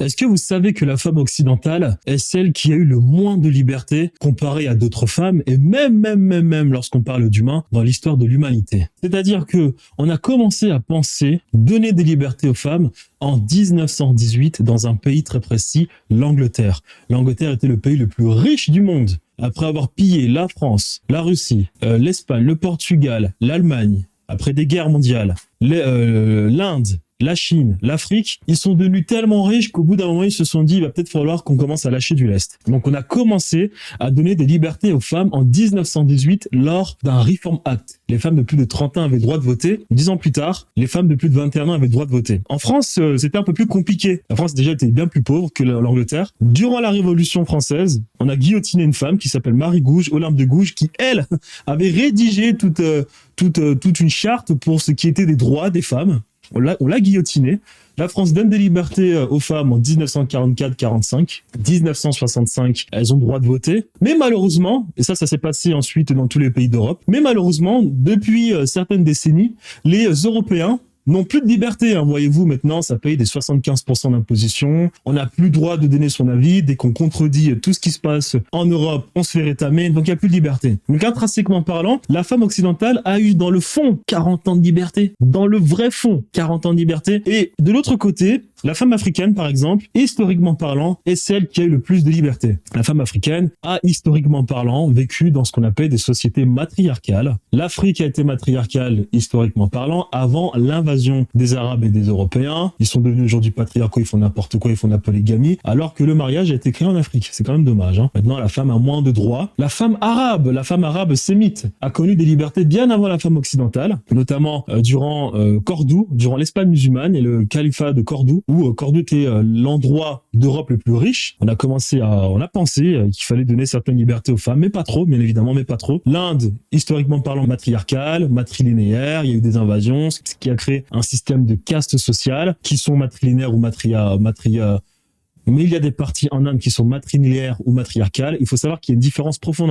Est-ce que vous savez que la femme occidentale est celle qui a eu le moins de liberté comparée à d'autres femmes et même lorsqu'on parle d'humains dans l'histoire de l'humanité? C'est-à-dire que on a commencé à penser donner des libertés aux femmes en 1918 dans un pays très précis, l'Angleterre. L'Angleterre était le pays le plus riche du monde. Après avoir pillé la France, la Russie, l'Espagne, le Portugal, l'Allemagne, après des guerres mondiales, l'Inde, la Chine, l'Afrique, ils sont devenus tellement riches qu'au bout d'un moment, ils se sont dit, il va peut-être falloir qu'on commence à lâcher du lest. Donc, on a commencé à donner des libertés aux femmes en 1918 lors d'un Reform Act. Les femmes de plus de 30 ans avaient le droit de voter. 10 ans plus tard, les femmes de plus de 21 ans avaient le droit de voter. En France, c'était un peu plus compliqué. La France, déjà, était bien plus pauvre que l'Angleterre. Durant la Révolution française, on a guillotiné une femme qui s'appelle Marie Gouge, Olympe de Gouges, qui, elle, avait rédigé toute une charte pour ce qui était des droits des femmes. On l'a guillotiné. La France donne des libertés aux femmes en 1944-45. 1965, elles ont le droit de voter. Mais malheureusement, et ça s'est passé ensuite dans tous les pays d'Europe, mais malheureusement, depuis certaines décennies, les Européens n'ont plus de liberté. Hein. Voyez-vous, maintenant, ça paye des 75% d'imposition. On n'a plus le droit de donner son avis. Dès qu'on contredit tout ce qui se passe en Europe, on se fait rétamer. Donc, il n'y a plus de liberté. Donc, intrinsèquement parlant, la femme occidentale a eu dans le fond 40 ans de liberté. Dans le vrai fond, 40 ans de liberté. Et de l'autre côté, la femme africaine, par exemple, historiquement parlant, est celle qui a eu le plus de liberté. La femme africaine a, historiquement parlant, vécu dans ce qu'on appelle des sociétés matriarcales. L'Afrique a été matriarcale, historiquement parlant, avant l'invasion des Arabes et des Européens. Ils sont devenus aujourd'hui patriarcaux, ils font n'importe quoi, ils font de la polygamie, alors que le mariage a été créé en Afrique. C'est quand même dommage. Hein. Maintenant, la femme a moins de droits. La femme arabe sémite, a connu des libertés bien avant la femme occidentale, notamment durant Cordoue, durant l'Espagne musulmane et le califat de Cordoue, où Cordoue était l'endroit d'Europe le plus riche. On a pensé qu'il fallait donner certaines libertés aux femmes, mais pas trop, bien évidemment, mais pas trop. L'Inde, historiquement parlant, matriarcale, matrilinéaire, il y a eu des invasions, ce qui a créé un système de caste sociale qui sont matrilinéaires ou mais il y a des parties en Inde qui sont matrilinéaires ou matriarcales. Il faut savoir qu'il y a une différence profonde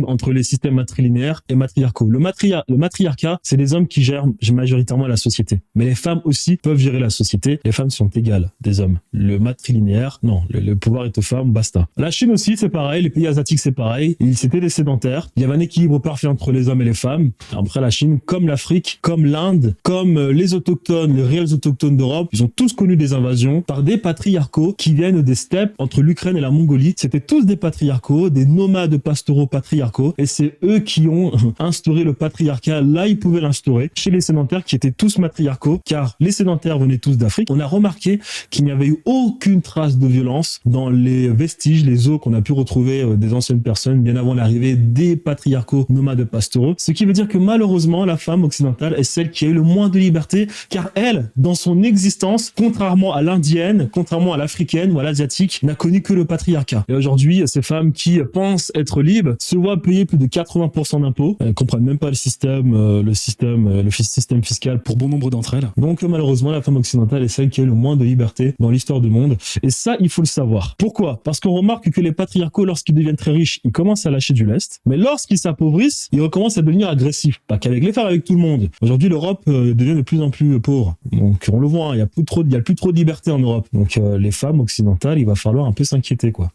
entre les systèmes matrilinéaires et matriarcaux. Le matriarcat, c'est les hommes qui gèrent majoritairement la société. Mais les femmes aussi peuvent gérer la société. Les femmes sont égales des hommes. Le matrilinéaire, non. Le pouvoir est aux femmes, basta. La Chine aussi, c'est pareil. Les pays asiatiques, c'est pareil. C'était des sédentaires. Il y avait un équilibre parfait entre les hommes et les femmes. Après, la Chine, comme l'Afrique, comme l'Inde, comme les autochtones, les réels autochtones d'Europe, ils ont tous connu des invasions par des patriarcaux qui viennent des steppes entre l'Ukraine et la Mongolie. C'était tous des patriarcaux, des nomades pastoraux patriarcaux, et c'est eux qui ont instauré le patriarcat. Là, ils pouvaient l'instaurer chez les sédentaires qui étaient tous matriarcaux, car les sédentaires venaient tous d'Afrique. On a remarqué qu'il n'y avait eu aucune trace de violence dans les vestiges, les os qu'on a pu retrouver des anciennes personnes bien avant l'arrivée des patriarcaux nomades pastoraux. Ce qui veut dire que malheureusement, la femme occidentale est celle qui a eu le moins de liberté, car elle, dans son existence, contrairement à l'indienne, contrairement à l'africaine ou à l'asiatique, n'a connu que le patriarcat. Et aujourd'hui, ces femmes qui pensent être libres se voient payer plus de 80% d'impôts. Elles comprennent même pas le système fiscal pour bon nombre d'entre elles. Donc malheureusement, la femme occidentale est celle qui a eu le moins de liberté dans l'histoire du monde. Et ça, il faut le savoir. Pourquoi? Parce qu'on remarque que les patriarcaux, lorsqu'ils deviennent très riches, ils commencent à lâcher du lest. Mais lorsqu'ils s'appauvrissent, ils recommencent à devenir agressifs. Pas qu'avec les femmes, avec tout le monde. Aujourd'hui, l'Europe devient de plus en plus pauvre. Donc on le voit, il y a plus trop de liberté en Europe. Donc les femmes occidentales, il va falloir un peu s'inquiéter, quoi.